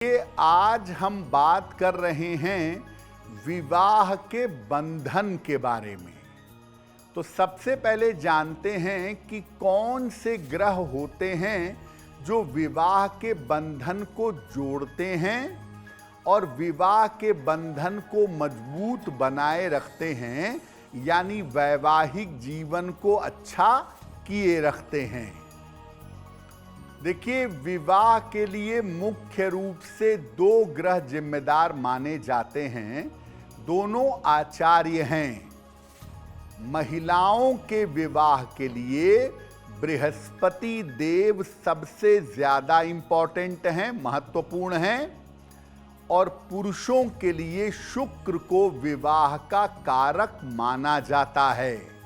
आज हम बात कर रहे हैं विवाह के बंधन के बारे में। तो सबसे पहले जानते हैं कि कौन से ग्रह होते हैं जो विवाह के बंधन को जोड़ते हैं और विवाह के बंधन को मजबूत बनाए रखते हैं, यानी वैवाहिक जीवन को अच्छा किए रखते हैं। देखिए, विवाह के लिए मुख्य रूप से दो ग्रह जिम्मेदार माने जाते हैं। दोनों आचार्य हैं। महिलाओं के विवाह के लिए बृहस्पति देव सबसे ज्यादा इंपॉर्टेंट हैं, महत्वपूर्ण हैं, और पुरुषों के लिए शुक्र को विवाह का कारक माना जाता है।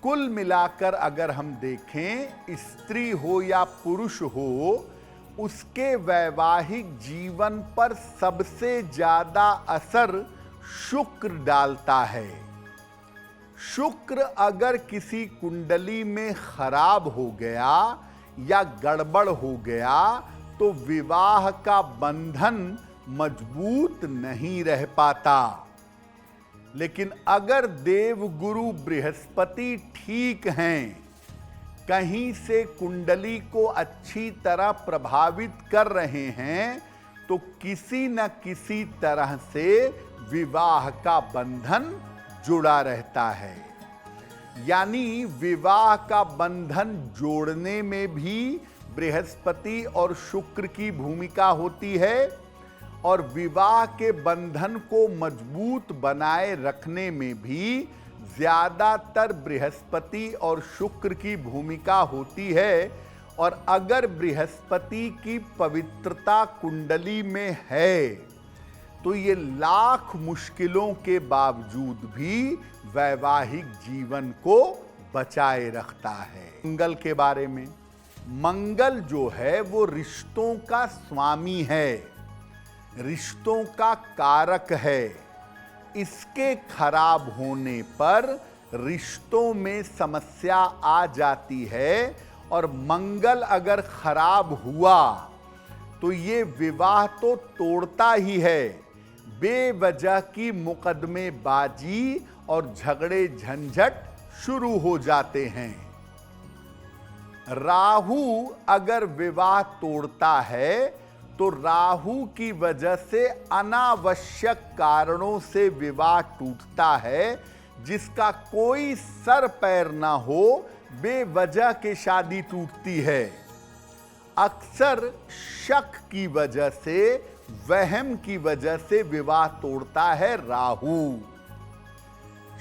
कुल मिलाकर अगर हम देखें, स्त्री हो या पुरुष हो, उसके वैवाहिक जीवन पर सबसे ज्यादा असर शुक्र डालता है। शुक्र अगर किसी कुंडली में खराब हो गया या गड़बड़ हो गया तो विवाह का बंधन मजबूत नहीं रह पाता। लेकिन अगर देवगुरु बृहस्पति ठीक हैं, कहीं से कुंडली को अच्छी तरह प्रभावित कर रहे हैं, तो किसी न किसी तरह से विवाह का बंधन जुड़ा रहता है। यानी विवाह का बंधन जोड़ने में भी बृहस्पति और शुक्र की भूमिका होती है, और विवाह के बंधन को मजबूत बनाए रखने में भी ज्यादातर बृहस्पति और शुक्र की भूमिका होती है। और अगर बृहस्पति की पवित्रता कुंडली में है तो ये लाख मुश्किलों के बावजूद भी वैवाहिक जीवन को बचाए रखता है। मंगल के बारे में, मंगल जो है वो रिश्तों का स्वामी है, रिश्तों का कारक है। इसके खराब होने पर रिश्तों में समस्या आ जाती है, और मंगल अगर खराब हुआ तो ये विवाह तो तोड़ता ही है। बेवजह की मुकदमेबाजी और झगड़े झंझट शुरू हो जाते हैं। राहु अगर विवाह तोड़ता है तो राहु की वजह से अनावश्यक कारणों से विवाह टूटता है, जिसका कोई सर पैर ना हो, बेवजह के शादी टूटती है। अक्सर शक की वजह से, वहम की वजह से विवाह तोड़ता है राहु।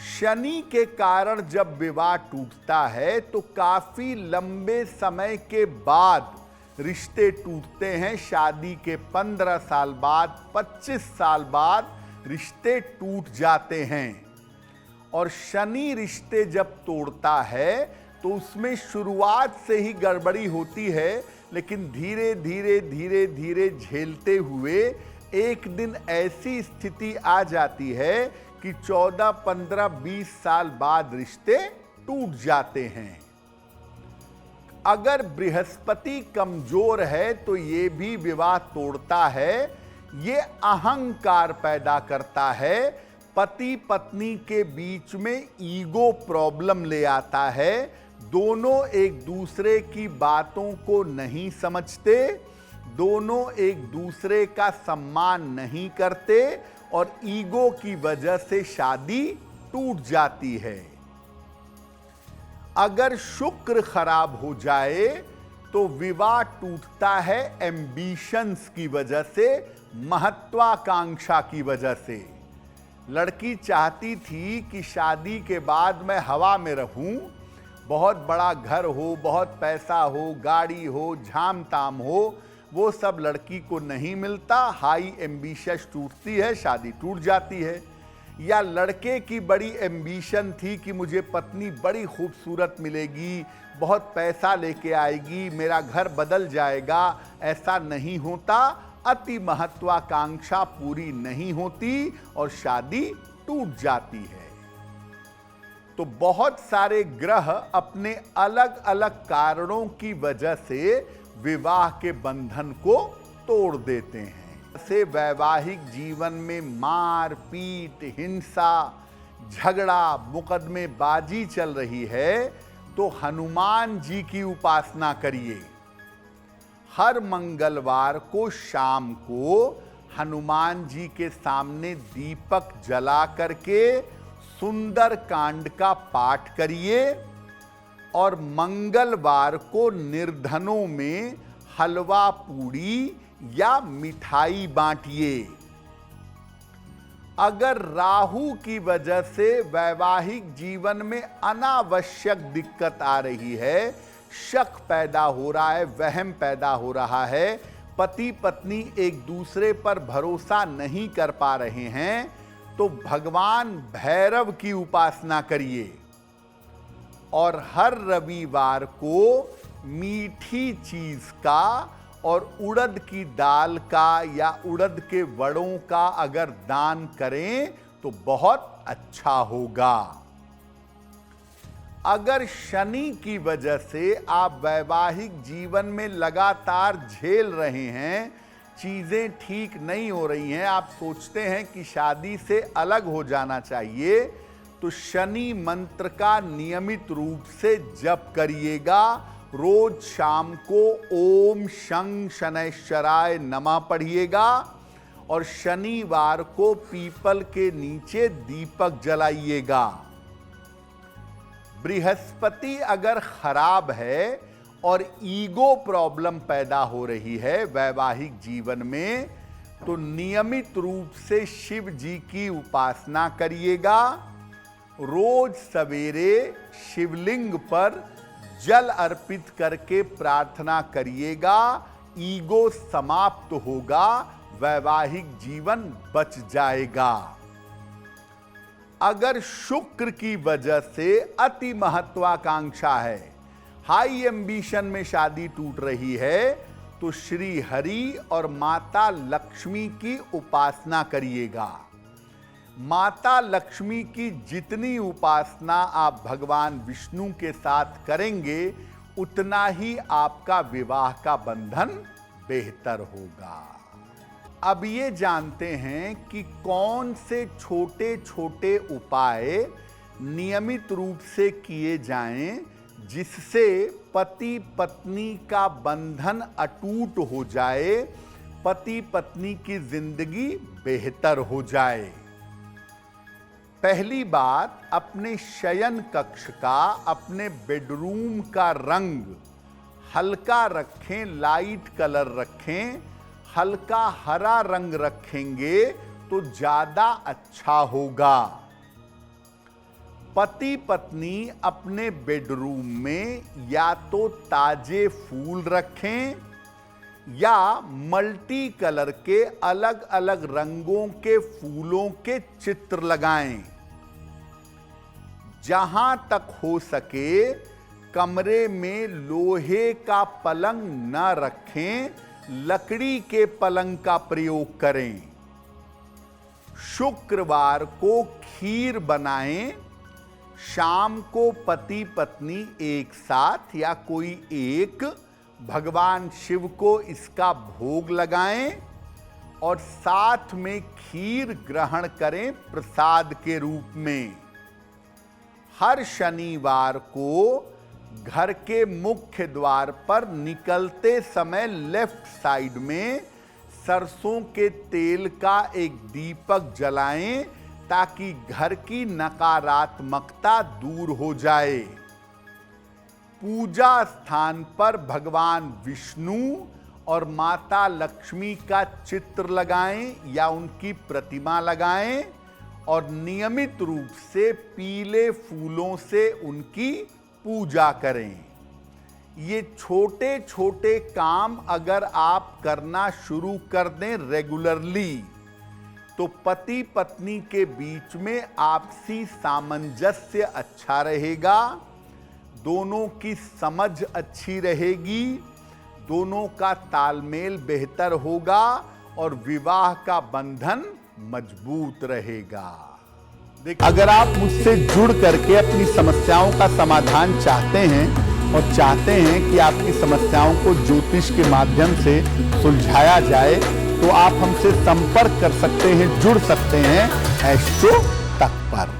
शनि के कारण जब विवाह टूटता है तो काफी लंबे समय के बाद रिश्ते टूटते हैं। शादी के 15 साल बाद, 25 साल बाद रिश्ते टूट जाते हैं। और शनि रिश्ते जब तोड़ता है तो उसमें शुरुआत से ही गड़बड़ी होती है, लेकिन धीरे धीरे धीरे धीरे झेलते हुए एक दिन ऐसी स्थिति आ जाती है कि 14, 15, 20 साल बाद रिश्ते टूट जाते हैं। अगर बृहस्पति कमजोर है तो ये भी विवाह तोड़ता है। ये अहंकार पैदा करता है, पति पत्नी के बीच में ईगो प्रॉब्लम ले आता है। दोनों एक दूसरे की बातों को नहीं समझते, दोनों एक दूसरे का सम्मान नहीं करते, और ईगो की वजह से शादी टूट जाती है। अगर शुक्र खराब हो जाए तो विवाह टूटता है एम्बिशंस की वजह से, महत्वाकांक्षा की वजह से। लड़की चाहती थी कि शादी के बाद मैं हवा में रहूं, बहुत बड़ा घर हो, बहुत पैसा हो, गाड़ी हो, झाम ताम हो, वो सब लड़की को नहीं मिलता। हाई एम्बिशंस टूटती है, शादी टूट जाती है। या लड़के की बड़ी एम्बिशन थी कि मुझे पत्नी बड़ी खूबसूरत मिलेगी, बहुत पैसा लेके आएगी, मेरा घर बदल जाएगा। ऐसा नहीं होता, अति महत्वाकांक्षा पूरी नहीं होती और शादी टूट जाती है। तो बहुत सारे ग्रह अपने अलग अलग कारणों की वजह से विवाह के बंधन को तोड़ देते हैं। से वैवाहिक जीवन में मार पीट, हिंसा, झगड़ा, मुकदमेबाजी चल रही है तो हनुमान जी की उपासना करिए। हर मंगलवार को शाम को हनुमान जी के सामने दीपक जला करके सुंदर कांड का पाठ करिए और मंगलवार को निर्धनों में हलवा पूड़ी या मिठाई बांटिए। अगर राहु की वजह से वैवाहिक जीवन में अनावश्यक दिक्कत आ रही है, शक पैदा हो रहा है, वहम पैदा हो रहा है, पति पत्नी एक दूसरे पर भरोसा नहीं कर पा रहे हैं, तो भगवान भैरव की उपासना करिए और हर रविवार को मीठी चीज का और उड़द की दाल का या उड़द के वड़ों का अगर दान करें तो बहुत अच्छा होगा। अगर शनि की वजह से आप वैवाहिक जीवन में लगातार झेल रहे हैं, चीजें ठीक नहीं हो रही हैं, आप सोचते हैं कि शादी से अलग हो जाना चाहिए, तो शनि मंत्र का नियमित रूप से जप करिएगा। रोज शाम को ओम शं शनैश्चराय नमः पढ़िएगा और शनिवार को पीपल के नीचे दीपक जलाइएगा। बृहस्पति अगर खराब है और ईगो प्रॉब्लम पैदा हो रही है वैवाहिक जीवन में, तो नियमित रूप से शिव जी की उपासना करिएगा। रोज सवेरे शिवलिंग पर जल अर्पित करके प्रार्थना करिएगा। ईगो समाप्त होगा, वैवाहिक जीवन बच जाएगा। अगर शुक्र की वजह से अति महत्वाकांक्षा है, हाई एम्बिशन में शादी टूट रही है, तो श्री हरि और माता लक्ष्मी की उपासना करिएगा। माता लक्ष्मी की जितनी उपासना आप भगवान विष्णु के साथ करेंगे, उतना ही आपका विवाह का बंधन बेहतर होगा। अब ये जानते हैं कि कौन से छोटे छोटे उपाय नियमित रूप से किए जाएं, जिससे पति पत्नी का बंधन अटूट हो जाए, पति पत्नी की जिंदगी बेहतर हो जाए। पहली बात, अपने शयन कक्ष का, अपने बेडरूम का रंग हल्का रखें, लाइट कलर रखें। हल्का हरा रंग रखेंगे तो ज्यादा अच्छा होगा। पति पत्नी अपने बेडरूम में या तो ताजे फूल रखें या मल्टी कलर के अलग अलग रंगों के फूलों के चित्र लगाएं। जहां तक हो सके कमरे में लोहे का पलंग न रखें, लकड़ी के पलंग का प्रयोग करें। शुक्रवार को खीर बनाएं। शाम को पति पत्नी एक साथ या कोई एक भगवान शिव को इसका भोग लगाएं और साथ में खीर ग्रहण करें प्रसाद के रूप में। हर शनिवार को घर के मुख्य द्वार पर निकलते समय लेफ्ट साइड में सरसों के तेल का एक दीपक जलाएं, ताकि घर की नकारात्मकता दूर हो जाए। पूजा स्थान पर भगवान विष्णु और माता लक्ष्मी का चित्र लगाएं या उनकी प्रतिमा लगाएं और नियमित रूप से पीले फूलों से उनकी पूजा करें। ये छोटे छोटे काम अगर आप करना शुरू कर दें रेगुलरली, तो पति पत्नी के बीच में आपसी सामंजस्य अच्छा रहेगा, दोनों की समझ अच्छी रहेगी, दोनों का तालमेल बेहतर होगा और विवाह का बंधन मजबूत रहेगा। अगर आप मुझसे जुड़ करके अपनी समस्याओं का समाधान चाहते हैं और चाहते हैं कि आपकी समस्याओं को ज्योतिष के माध्यम से सुलझाया जाए, तो आप हमसे संपर्क कर सकते हैं, जुड़ सकते हैं एस्ट्रो तक पर।